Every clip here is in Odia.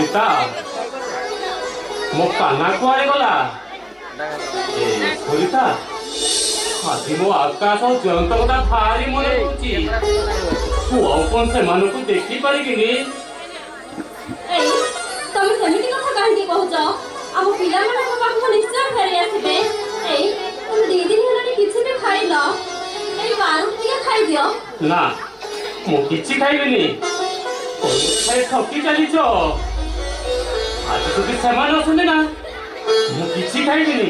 ସରିତା ମୋ କାହ୍ନା କୁଆଡ଼େ ଗଲା? ସରିତା ଆଜି ମୋ ଆକାଶ ଜୟନ୍ତ କଥା ଭାରି ମନେ ପଡୁଛି। ତୁ ଆଉ କଣ ସେମାନଙ୍କୁ ଦେଖିପାରିବିନି? ତମେ ସେମିତି କଥା କାହିଁକି କହୁଛ? ଆମ ପିଲାମାନଙ୍କ ପାଖକୁ ନିଶ୍ଚୟ ଫେରି ଆସିବେ। ତମେ 2 ଦିନ ହେଲାଣି କିଛି ବି ଖାଇନ। ପାରୁଟି ଟିକେ ଖାଇଦିଅ। ନା ମୁଁ କିଛି ଖାଇବିନି। ଠକି ଚାଲିଛ। ଆଜି ଯଦି ସେମାନେ ଅଛନ୍ତି ନା ମୁଁ କିଛି ଖାଇବିନି,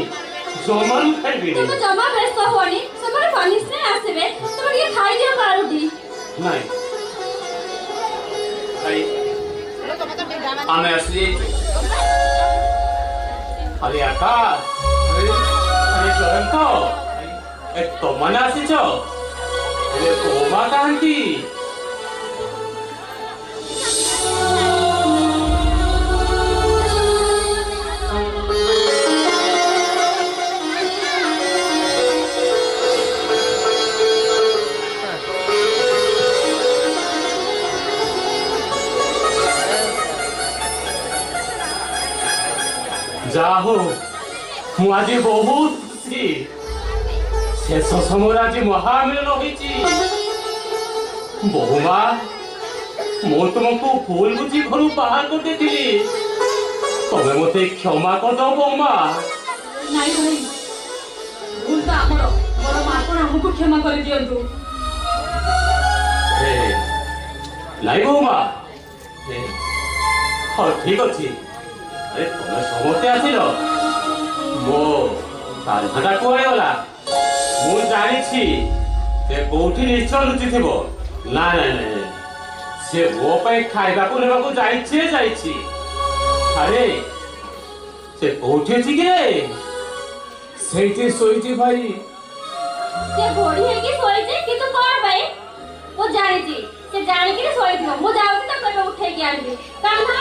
ଜମାରୁ ଖାଇବିନି। ତମେ ଜମା ବ୍ୟସ୍ତ ହୁଅନି, ସେମାନେ ନିଶ୍ଚୟ ଆସିବେ। ତମେ ଟିକେ ଖାଇଦିଅ ପାରୁଟି। ନାଇଁ ଆମେ ଆସିଯାଇଛୁ। ଆରେ ଆକାଶ, ଆରେ ଜୟନ୍ତ, ତମାନେ ଆସିଛ? ତୋ ମା କାହାନ୍ତି? ଯାହଉ ମୁଁ ଆଜି ବହୁତ ଖୁସି। ଶେଷ ସମୟରେ ଆଜି ମହାମିଳନ ହୋଇଛି। ବୋହୁମା, ମୁଁ ତୁମକୁ ଭୁଲ ବୁଝି ଘରୁ ବାହାର କରିଦେଇଥିଲି। ତମେ ମତେ କ୍ଷମା କରିଦବ ବୋହୁମା। ନାଇଁ ଭାଇ, ଭୁଲ ତ ଆମର। ବରଂ ଆପଣ ଆମକୁ କ୍ଷମା କରିଦିଅନ୍ତୁ। ନାଇଁ ବୋହୁମା, ହଉ ଠିକ ଅଛି। ଆରେ ତମେ ସମସ୍ତେ ଆସିଲ, ମୋ କାହ୍ନାଟା କୁଆଡ଼େ ଗଲା? ମୁଁ ଜାଣିଛି ସେ କୋଉଠି ନିଶ୍ଚୟ ଲୁଚିଥିବ। ନାଇଁ ନାଇଁ ନାଇଁ, ସେ ମୋ ପାଇଁ ଖାଇବାକୁ ନେବାକୁ ଯାଇଛି। ଆରେ ସେ କୋଉଠି ଅଛି କି? ସେଇଠି ଶୋଇଛି ଭାଇ। ସେ ଘୋଡ଼ି ହେଇକି ଶୋଇଛି, କିନ୍ତୁ କଣ ପାଇଁ? ମୁଁ ଜାଣିଛି, ସେ ଜାଣିକିରି ଶୋଇଥିବ। ମୁଁ ଯାଉଛି ତାକୁ ଏବେ ଉଠେଇକି ଆଣିବି। କାହ୍ନା,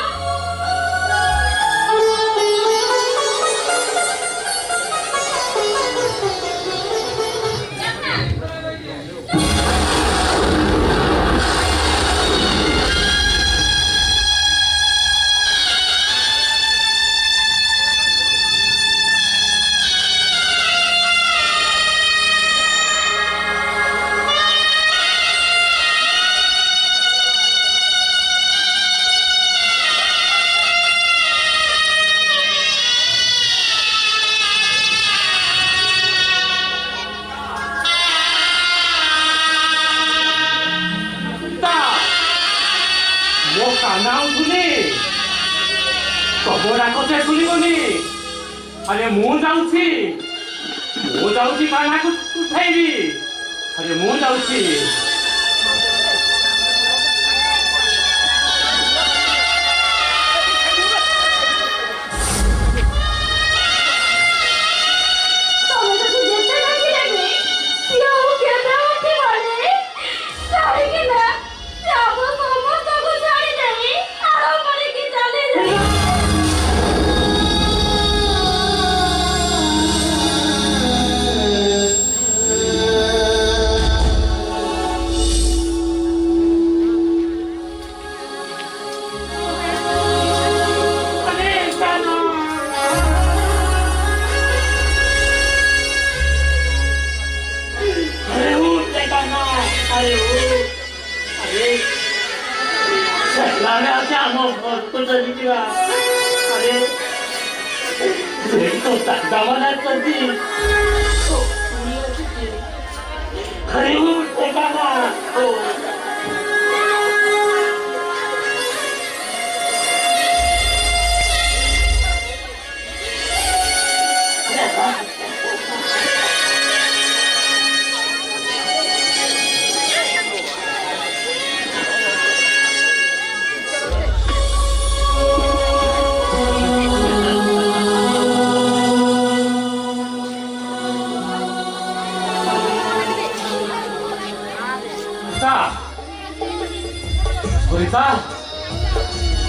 আরে ମୁଁ ଯାଉଛି କାହ୍ନାକୁ ଉଠାଇବି। ଆରେ ମୁଁ ଯାଉଛି।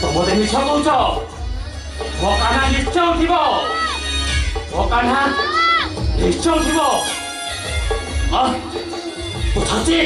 ତମେ ମିଛ କହୁଛ। ମୋ କାହ୍ନା ନିଶ୍ଚୟ ଥିବ। ମୋ କାହ୍ନା ନିଶ୍ଚୟ ଥିବ। ବୁଝାଉଛି।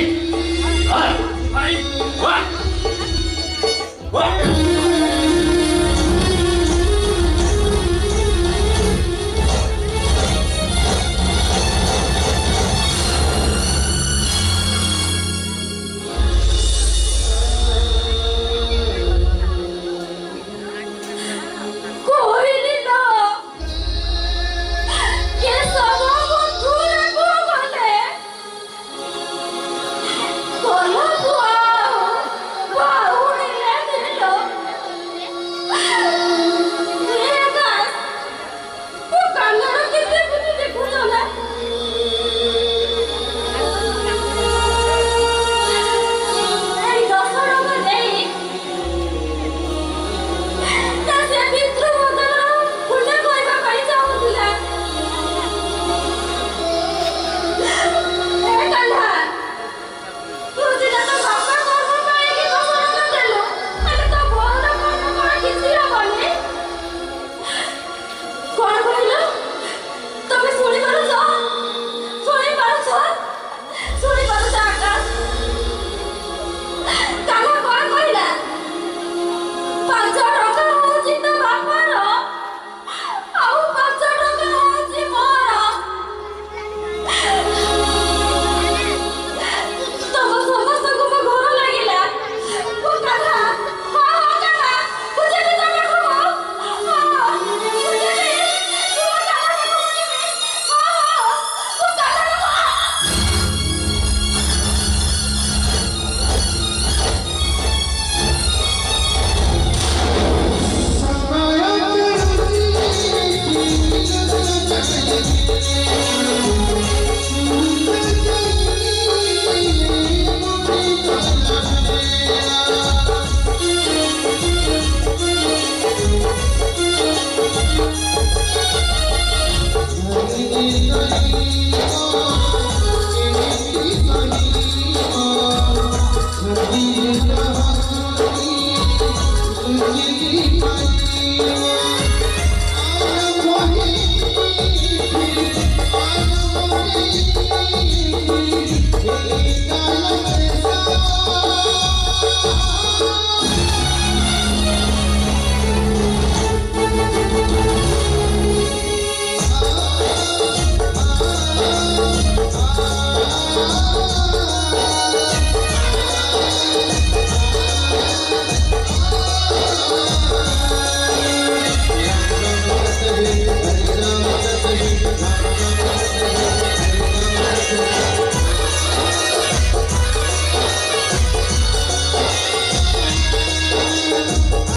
कोई भाई